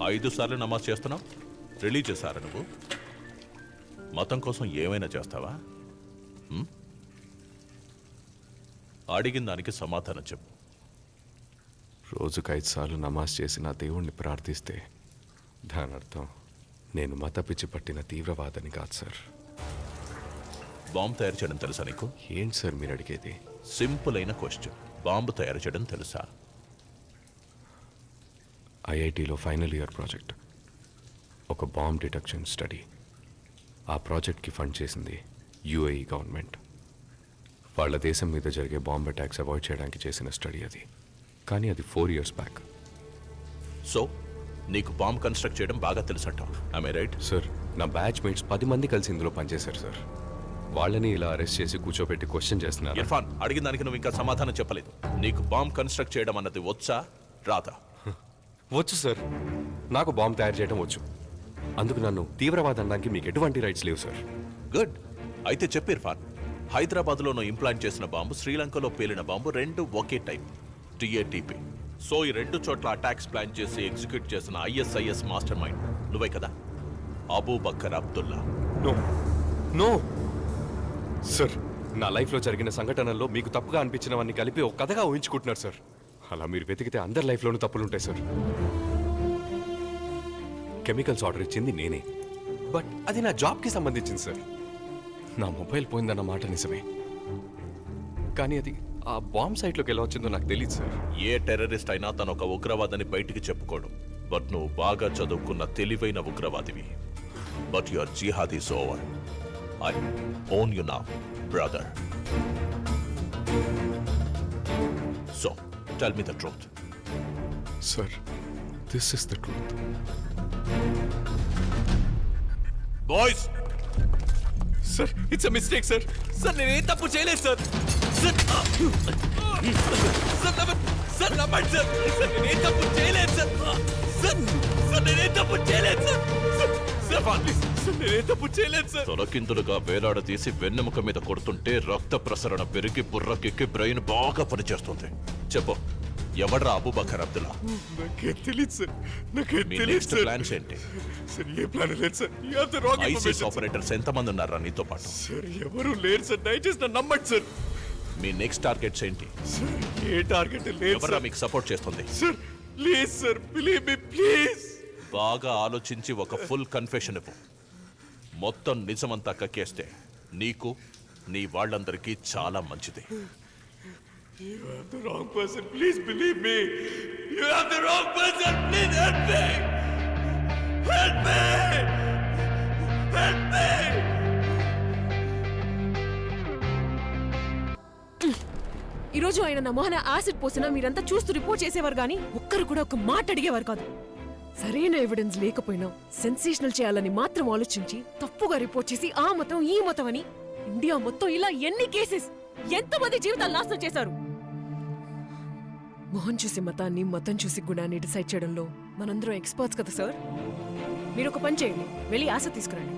5 సార్లు నమాజ్ చేస్తున్నావు. రిలీజియస్ నువ్వు? మతం కోసం ఏమైనా చేస్తావా? అడిగిన దానికి సమాధానం చెప్పు. రోజుకు 5 సార్లు నమాజ్ చేసి నా దేవుణ్ణి ప్రార్థిస్తే దాని అర్థం నేను మత పిచ్చి పట్టిన తీవ్రవాదని కాదు సార్. బాంబు తయారు చేయడం తెలుసా నీకు? ఏంటి సార్ మీరు అడిగేది? సింపుల్ అయిన క్వశ్చన్. బాంబు తయారు చేయడం తెలుసా? ఐఐటిలో ఫైనల్ ఇయర్ ప్రాజెక్ట్ ఒక బాంబ్ డిటెక్షన్ స్టడీ. ఆ ప్రాజెక్ట్కి ఫండ్ చేసింది యుఏఈ గవర్నమెంట్. వాళ్ళ దేశం మీద జరిగే బాంబ్ అటాక్స్ అవాయిడ్ చేయడానికి చేసిన స్టడీ అది. కానీ అది 4 years బ్యాక్. సో నీకు బాంబ్ కన్స్ట్రక్ట్ చేయడం బాగా తెలుసంటావు. I right? సార్ నా బ్యాచ్ మేట్స్ 10 మంది కలిసి ఇందులో పనిచేశారు సార్. వాళ్ళని ఇలా అరెస్ట్ చేసి కూర్చోబెట్టి క్వశ్చన్ చేస్తున్నారు. ఇర్ఫాన్, అడిగిన దానికి నువ్వు ఇంకా సమాధానం చెప్పలేదు. నీకు బాంబ్ కన్స్ట్రక్ట్ చేయడం అన్నది వచ్చా రాదా? వచ్చు సార్, నాకు బాంబ్ తయారు చేయడం వచ్చు. అందుకు నన్ను తీవ్రవాదం అనడానికి మీకు ఎటువంటి రైట్స్ లేవు సార్. గుడ్. అయితే చెప్పు ఇర్ఫాన్, హైదరాబాద్లో నువ్వు ఇంప్లాంట్ చేసిన బాంబు, శ్రీలంకలో పేలిన బాంబు 2 ఒకే టైప్, టిఏటిపి. సో ఈ 2 చోట్ల అటాక్స్ ప్లాన్ చేసి ఎగ్జిక్యూట్ చేసిన ఐఎస్ఐఎస్ మాస్టర్ మైండ్ నువ్వే కదా? Abubakar Abdullah. No no sir, నా లైఫ్లో జరిగిన సంఘటనల్లో మీకు తప్పుగా అనిపించినవన్నీ కలిపి ఒక కథగా ఊహించుకుంటున్నారు సార్. అలా మీరు వెతికితే అందరి లైఫ్లోనూ తప్పులుంటాయి సార్. కెమికల్స్ ఆర్డర్ ఇచ్చింది నేనే, బట్ అది నా జాబ్కి సంబంధించింది సార్. నా మొబైల్ పోయిందన్న మాట నిజమే, కానీ అది ఆ బాంబ్ సైట్లోకి ఎలా వచ్చిందో నాకు తెలియదు సార్. ఏ టెర్రరిస్ట్ అయినా తను ఒక ఉగ్రవాదని బయటికి చెప్పుకోడు. బట్ నువ్వు బాగా చదువుకున్న తెలివైన ఉగ్రవాదివి. But your jihad is over. I own you now brother. So tell me the truth. Sir, this is the truth. Boys, sir it's a mistake sir. Sir నేనేం తప్పు చేయలేదు సార్. సార్ సార్ నమ్మండి సార్. సార్ నేనేం తప్పు చేయలేదు sir. Sir నేనేం తప్పు చేయలేదు సార్. సార్ నేనేం తప్పు చేయలేదు సార్. తొలకిందులుగా వేలాడదీసి వెన్నెముక మీద కొడుతుంటే రక్త ప్రసరణ పెరిగి బుర్రకెక్కి బ్రెయిన్ బాగా పనిచేస్తుంది. చెప్పు, ఎవడ్రా అబూబకర్ అబ్దుల్లా? నాకే తెలియదు సార్. నాకే మీ తెలియదు నెక్స్ట్ సార్. ప్లాన్స్ ఏంటి? సార్ ఏ ప్లాన్ లేదు sir. You have the wrong ISIS information. Operators ఎంతమంది ఉన్నారా నీతో పాటు? సార్ ఎవరు లేరు సార్. దయచేసి నన్ను నమ్మండి సార్. మీ నెక్స్ట్ టార్గెట్స్ ఏంటి? సార్ ఏ టార్గెట్ లేదు ఎవరా సార్. మీకు సపోర్ట్ చేస్తుంది? Sir please sir, believe me please. బాగా ఆలోచించి ఒక ఫుల్ కన్ఫెషన్ ఇవ్వు. మొత్తం నిజమంతా కక్కేస్తే నీకు, నీ వాళ్ళందరికీ చాలా మంచిది. You have the wrong person. Please believe me. You have the wrong person. Please help me. Help me. Help me. ఈరోజు ఆయన నా మొహన యాసిడ్ పోసినా మీరంతా చూస్తూ రిపోర్ట్ చేసేవారు కానీ ఒక్కరు కూడా ఒక మాట అడిగేవారు కాదు. సరైన ఎవిడెన్స్ లేకపోయినా సెన్సేషనల్ చేయాలని మాత్రం ఆలోచించి తప్పుగా రిపోర్ట్ చేసి ఆ మతం ఈ మతం అని ఇండియా మొత్తం ఇలా ఎన్ని కేసెస్, ఎంతమంది జీవితాలు నాశనం చేశారు. మొహం చూసి మతాన్ని, మతం చూసి గుణాన్ని డిసైడ్ చేయడంలో మనందరం ఎక్స్పర్ట్స్ కదా సార్. మీరు ఒక పని చేయండి, వెళ్ళి యాసిడ్ తీసుకురండి.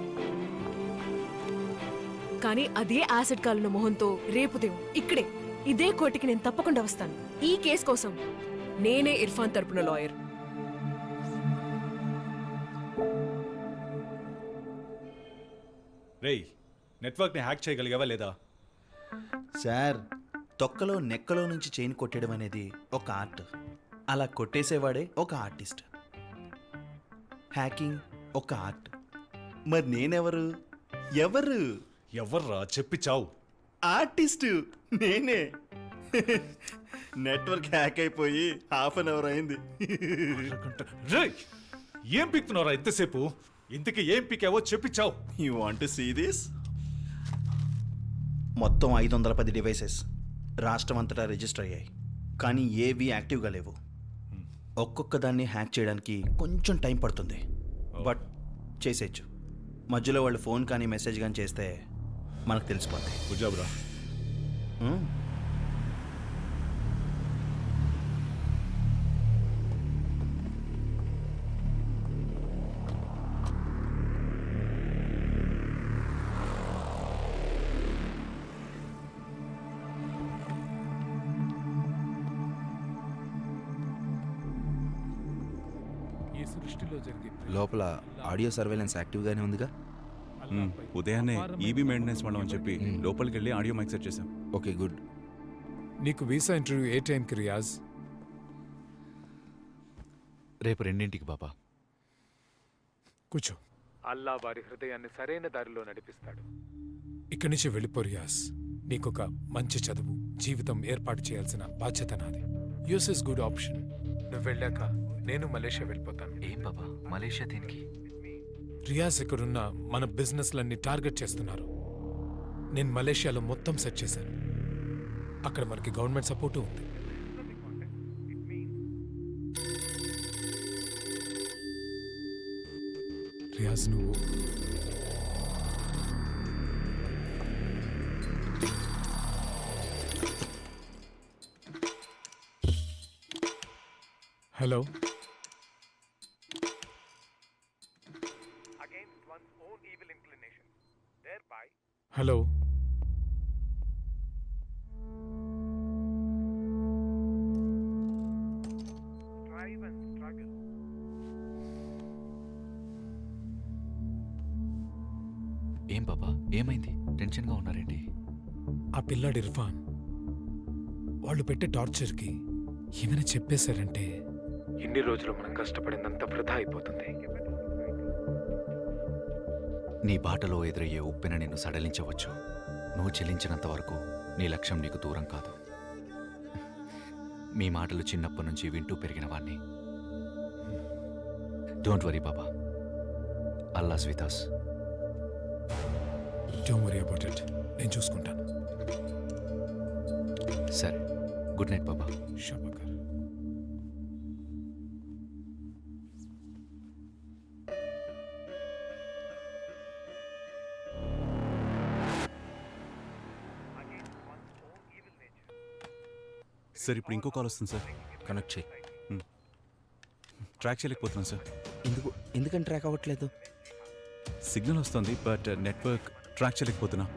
కానీ అదే యాసిడ్ కాలిన మొహంతో రేపు దేవు ఇక్కడే ఇదే కోర్టుకి నేను తప్పకుండా వస్తాను. ఈ కేసు కోసం నేనే ఇర్ఫాన్ తరపున లాయర్. రేయ్, నెట్వర్క్ని హ్యాక్ చేయగలిగావా లేదా? సార్, తొక్కలో నెక్కలో నుంచి చైన్ కొట్టడం అనేది ఒక ఆర్ట్. అలా కొట్టేసేవాడే ఒక ఆర్టిస్ట్. హ్యాకింగ్ ఒక ఆర్ట్. మరి నేనెవరు? ఎవరు? ఎవర్రా చెప్పి చావు. ఆర్టిస్టు నేనే. నెట్వర్క్ హ్యాక్ అయిపోయి 1/2 hour అయింది. రేయ్, ఏం పిక్తున్నారా ఎంతసేపు? ఇంతకీ ఏం పికావో చెప్పి చావు. You want to see this? మొత్తం 510 డివైసెస్ రాష్ట్రం అంతటా రిజిస్టర్ అయ్యాయి, కానీ ఏవి యాక్టివ్గా లేవు. ఒక్కొక్క దాన్ని హ్యాక్ చేయడానికి కొంచెం టైం పడుతుంది, బట్ చేసేయచ్చు. మధ్యలో వాళ్ళు ఫోన్ కానీ మెసేజ్ కానీ చేస్తే మనకు తెలిసిపోతాయి. గుజాబ్రా. లోపల ఆడియో సర్వేలెన్స్ యాక్టివ్గానే ఉందిగా? ఉదయాన్నే ఈబీ మెయింటెనెన్స్ వాళ్ళం అని చెప్పి లోపలికి వెళ్ళి ఆడియో మైక్ సెట్ చేశాం. Okay, good. నీకు వీసా ఇంటర్వ్యూ ఏ టైంకి రియాజ్? రేపు 2 బాబా. కూర్చో. అల్లా వారి హృదయాన్ని సరైన దారిలో నడిపిస్తాడు. ఇక్కడి నుంచి వెళ్ళిపో రియాజ్. నీకొక మంచి చదువు, జీవితం ఏర్పాటు చేయాల్సిన బాధ్యత నాది. Use is good option. నువ్వు వెళ్ళాక నేను మలేషియా వెళ్ళిపోతాను. ఏం బాబా, మలేషియా దీనికి? రియాజ్ ఇక్కడున్న మన బిజినెస్లన్నీ టార్గెట్ చేస్తున్నారు. నేను మలేషియాలో మొత్తం సెట్ చేశాను. అక్కడ మనకి గవర్నమెంట్ సపోర్టు ఉంది. రియాజ్, నువ్వు హలో. హలో. ఏం బాబా, ఏమైంది? టెన్షన్గా ఉన్నారేంటి? ఆ పిల్లాడు ఇర్ఫాన్, వాళ్ళు పెట్టే టార్చర్కి ఏమైనా చెప్పేశారంటే ఇన్ని రోజులు మనం కష్టపడిందంత వృధా అయిపోతుంది. నీ బాటలో ఎదురయ్యే ఉప్పెన నిన్ను సడలించవచ్చు. నువ్వు చెల్లించినంత వరకు నీ లక్ష్యం నీకు దూరం కాదు. మీ మాటలు చిన్నప్పటి నుంచి వింటూ పెరిగిన వాణ్ణి. Don't worry baba, Allah's with us. Don't worry about it, నేను చూసుకుంటాను. సరే, గుడ్ నైట్ బాబా. షబాకర్. సార్ ఇప్పుడు ఇంకో కాల్ వస్తుంది సార్. కనెక్ట్ చేయి. ట్రాక్ చేయలేకపోతున్నాను సార్. ఎందుకని ట్రాక్ అవ్వట్లేదు? సిగ్నల్ వస్తుంది బట్ నెట్వర్క్ ట్రాక్ చేయలేకపోతున్నా.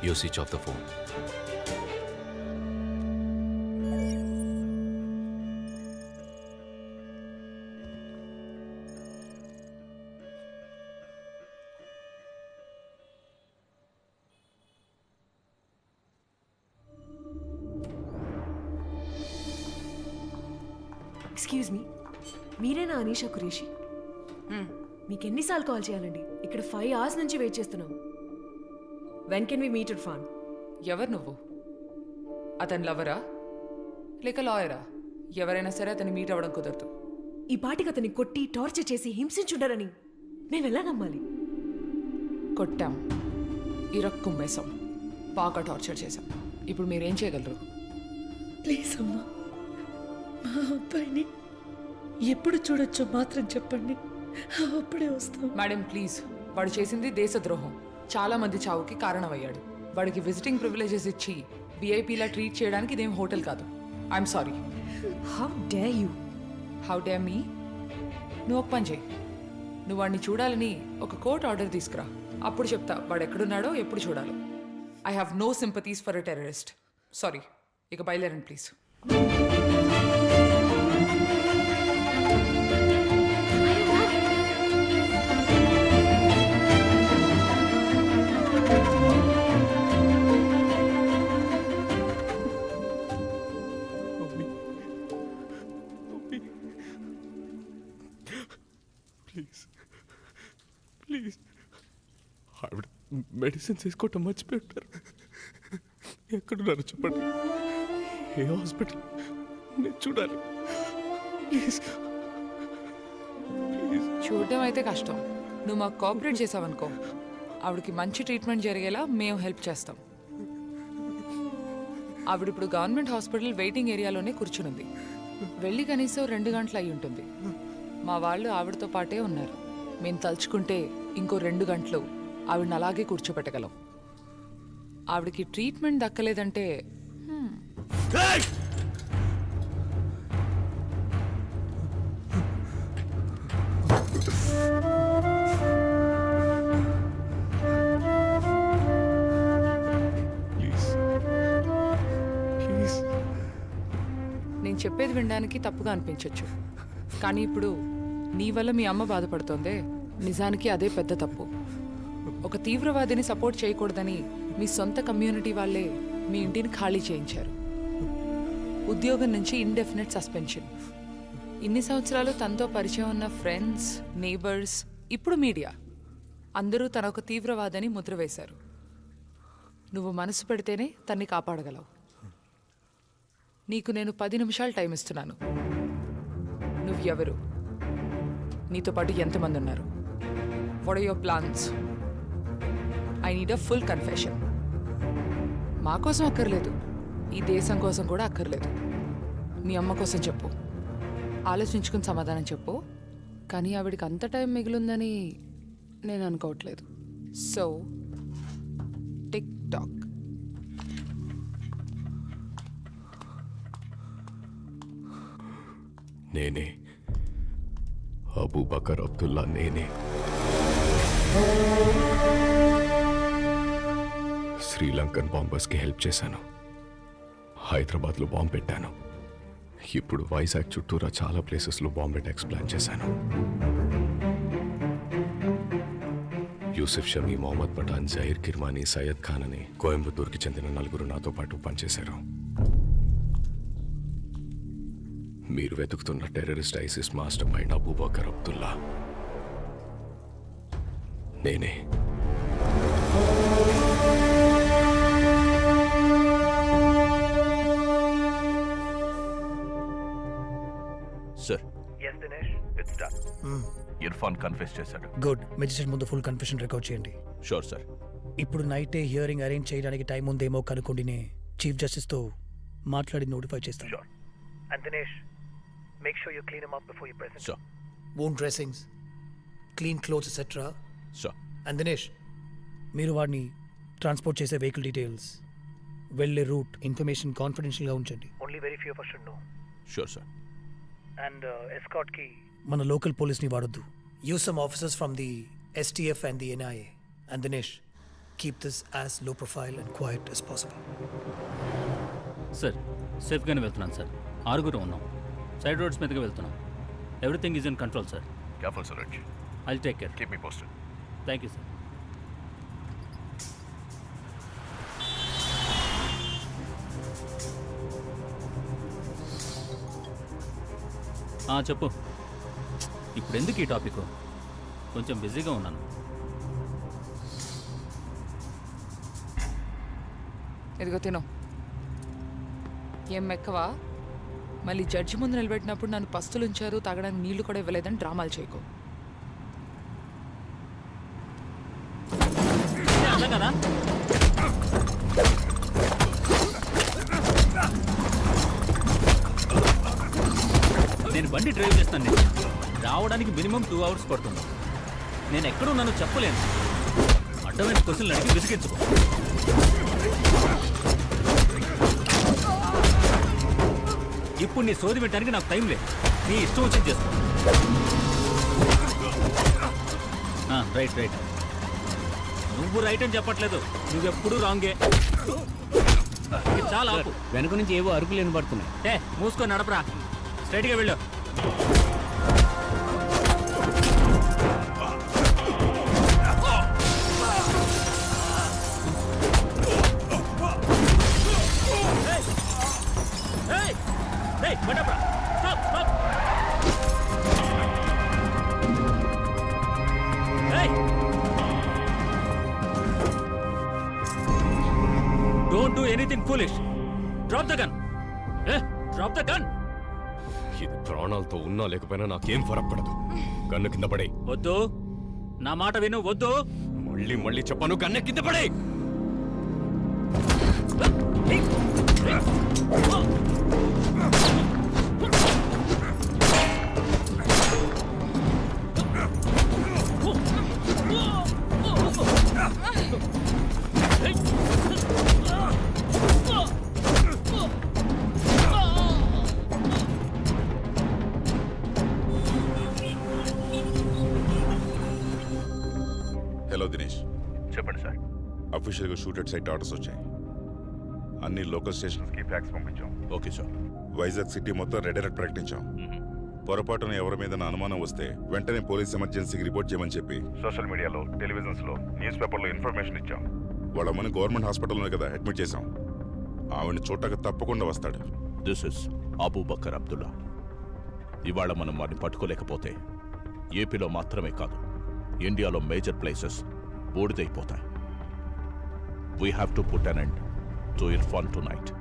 You switch off the phone. Excuse me, మీరేనా అనీషా కురేషి? మీకు ఎన్నిసార్లు కాల్ చేయాలండి? ఇక్కడ 5 hours నుంచి వెయిట్ చేస్తున్నాం. When can we meet Irfan? ఎవరు నువ్వు? అతని లవరా లేక లాయరా? ఎవరైనా సరే అతన్ని మీట్ అవ్వడం కుదరదు. ఈ పాటికి అతన్ని కొట్టి టార్చర్ చేసి హింసించుంటారని మేము ఎలా నమ్మాలి? కొట్టాం, ఇరక్కుమ్మేశాం, బాగా టార్చర్ చేశాం. ఇప్పుడు మీరేం చేయగలరు? ప్లీజ్ అమ్మా, మా అబ్బాయిని ఎప్పుడు చూడొచ్చో మాత్రం చెప్పండి, అప్పుడే వస్తాం. మేడం ప్లీజ్, వాడు చేసింది దేశద్రోహం, చాలా మంది చావుకి కారణమయ్యాడు. వాడికి విజిటింగ్ ప్రివిలేజెస్ ఇచ్చి విఐపీలా ట్రీట్ చేయడానికి ఇదేం హోటల్ కాదు. I'm sorry. How dare you? How dare me? నువ్వు ఒక పని చేయి, నువ్వు వాడిని చూడాలని ఒక కోర్ట్ ఆర్డర్ తీసుకురా. అప్పుడు చెప్తా వాడు ఎక్కడున్నాడో ఎప్పుడు చూడాలో. I have no sympathies for a terrorist. Sorry, ఇక బయలుదేరండి ప్లీజ్. ప్లీజ్, ఆవిడ మెడిసిన్స్ వేసుకోవటం మర్చిపోయారు. ఎక్కడున్నారు చెప్పండి, ఏ హాస్పిటల్? నేను చూడాలి ప్లీజ్. చూడడం అయితే కష్టం. నువ్వు మాకు కోఆపరేట్ చేసావనుకో, ఆవిడకి మంచి ట్రీట్మెంట్ జరిగేలా మేము హెల్ప్ చేస్తాం. ఆవిడ ఇప్పుడు గవర్నమెంట్ హాస్పిటల్ వెయిటింగ్ ఏరియాలోనే కూర్చునుంది. వెళ్ళి కనీసం 2 గంటలు అయి ఉంటుంది. మా వాళ్ళు ఆవిడతో పాటే ఉన్నారు. మేము తలుచుకుంటే ఇంకో 2 గంటలు ఆవిడని అలాగే కూర్చోపెట్టగలం. ఆవిడకి ట్రీట్మెంట్ దక్కలేదంటే ప్లీజ్ ప్లీజ్. నేను చెప్పేది వినడానికి తప్పుగా అనిపించవచ్చు, కానీ ఇప్పుడు నీ వల్ల మీ అమ్మ బాధపడుతోందే, నిజానికి అదే పెద్ద తప్పు. ఒక తీవ్రవాదిని సపోర్ట్ చేయకూడదని మీ సొంత కమ్యూనిటీ వాళ్ళే మీ ఇంటిని ఖాళీ చేయించారు. ఉద్యోగం నుంచి ఇండెఫినెట్ సస్పెన్షన్. ఇన్ని సంవత్సరాలు తనతో పరిచయం ఉన్న ఫ్రెండ్స్, నేబర్స్, ఇప్పుడు మీడియా అందరూ తన ఒక తీవ్రవాదని ముద్ర వేశారు. నువ్వు మనసు పెడితేనే తన్ని కాపాడగలవు. నీకు నేను 10 నిమిషాలు టైం ఇస్తున్నాను. నువ్వు ఎవరు? నీతో పాటు ఎంతమంది ఉన్నారు? What are your plans? I need a full confession. మా కోసం అక్కర్లేదు, ఈ దేశం కోసం కూడా అక్కర్లేదు. మీ అమ్మ కోసం చెప్పు. ఆలోచించుకుని సమాధానం చెప్పు. కానీ ఆవిడికి అంత టైం మిగిలిందని నేను అనుకోవట్లేదు. So tick talk. నేనే అబూబకర్ అబ్దుల్లా. నేనే శ్రీలంకన్ బాంబర్స్కి హెల్ప్ చేశాను. హైదరాబాద్లో బాంబు పెట్టాను. ఇప్పుడు వైజాగ్ చుట్టూరా చాలా ప్లేసెస్లో బాంబ్ అటాక్స్ ప్లాన్ చేశాను. యూసుఫ్ షమీ, మొహమ్మద్ పఠాన్, జహీర్ కిర్మానీ, సయ్యద్ ఖాన్ అని కోయంబత్తూర్కి చెందిన 4 నాతో పాటు పనిచేశారు. మీరు వెతుకుతున్న terrorist ISIS master mind Abu Bakr Abdullah నేనే. సార్, ఇర్ఫాన్ కన్ఫెస్ చేశాడు. గుడ్. మెజిస్ట్రేట్ ముందు ఫుల్ కన్ఫెషన్ రికార్డ్ చేయండి. Sure sir. ఇప్పుడు నైటే హియరింగ్ అరేంజ్ చేయడానికి టైం ఉందేమో కనుక్కోండి. చీఫ్ జస్టిస్తో మాట్లాడి నోటిఫై చేస్తాను. And Dinesh, make sure you clean him up before you present. Sure. Wound dressings, clean clothes, etc. Sure. And Dinesh, మీరు వాడిని ట్రాన్స్పోర్ట్ చేసే వెహికల్ డీటెయిల్స్, వెళ్ళే రూట్ ఇన్ఫర్మేషన్ కాన్ఫిడెన్షియల్గా ఉంచండి. Only very few of us should know. Sure, sir. And escort ki. మన local పోలీస్ని వాడొద్దు. Use some officers from the STF and the NIA. And Dinesh, keep this as low profile and quiet as possible. Sir, సేఫ్గానే వెళ్తున్నాను sir. 6 ఉన్నాం. Side roads మీదకి వెళ్తున్నాం. Everything is in control sir. Careful sir. I'll take care. Keep me posted. Thank you sir. చెప్పు. ఇప్పుడు ఎందుకు ఈ topic? కొంచెం బిజీగా ఉన్నాను. ఇదిగో తిను. ఏం మెక్కవా? మళ్ళీ జడ్జి ముందు నిలబెట్టినప్పుడు నన్ను పస్తులుంచారు, తాగడానికి నీళ్లు కూడా ఇవ్వలేదని డ్రామాలు చేయకు. కదా నేను బండి డ్రైవ్ చేస్తాను. రావడానికి మినిమం 2 hours పడుతుంది. నేను ఎక్కడున్నానో చెప్పలేను. అడ్డమైన క్వశ్చన్లు అడిగి విసిగించుకో. ఇప్పుడు నీ సోది పెట్టడానికి నాకు టైం లేదు. నీ ఇష్టం వచ్చింది చేస్తా. రైట్. నువ్వు రైట్ అని చెప్పట్లేదు, నువ్వెప్పుడు రాంగే. చాలా వెనుక నుంచి ఏవో అరుపులు వినబడుతున్నాయి. మూసుకొని నడపరా, స్ట్రైట్గా వెళ్ళు. Don't do anything foolish. Drop the gun. Drop the gun. ఇది ప్రాణాలతో ఉన్నా లేకపోయినా నాకేం ఫరక్ పడదు. గన్ను కింద పడే. వద్దు, నా మాట విను. వద్దు. మళ్ళీ చెప్పాను, గన్ను కింద పడే. అఫీషియల్గా షూటెడ్ సైట్ ఆర్డర్స్ వచ్చాయి. అన్ని లోకల్ స్టేషన్స్కి ఫ్యాక్స్ పంపించాం. Okay sir. వైజాగ్ సిటీ మొత్తం రెడ్ అలర్ట్ ప్రకటించాం. పొరపాటున ఎవరి మీద అనుమానం వస్తే వెంటనే పోలీస్ ఎమర్జెన్సీకి రిపోర్ట్ చేయమని చెప్పి సోషల్ మీడియాలో, టెలివిజన్స్లో, న్యూస్ పేపర్లో ఇన్ఫర్మేషన్ ఇచ్చాం. వాళ్ళ మన గవర్నమెంట్ హాస్పిటల్లోనే కదా అడ్మిట్ చేశాం. ఆవిడని చూడటానికి తప్పకుండా వస్తాడు. This is Abubakar Abdullah. ఇవాళ మనం వారిని పట్టుకోలేకపోతే ఏపీలో మాత్రమే కాదు, ఇండియాలో మేజర్ ప్లేసెస్ బూడిదైపోతాయి. We have to put an end to Irfan to night.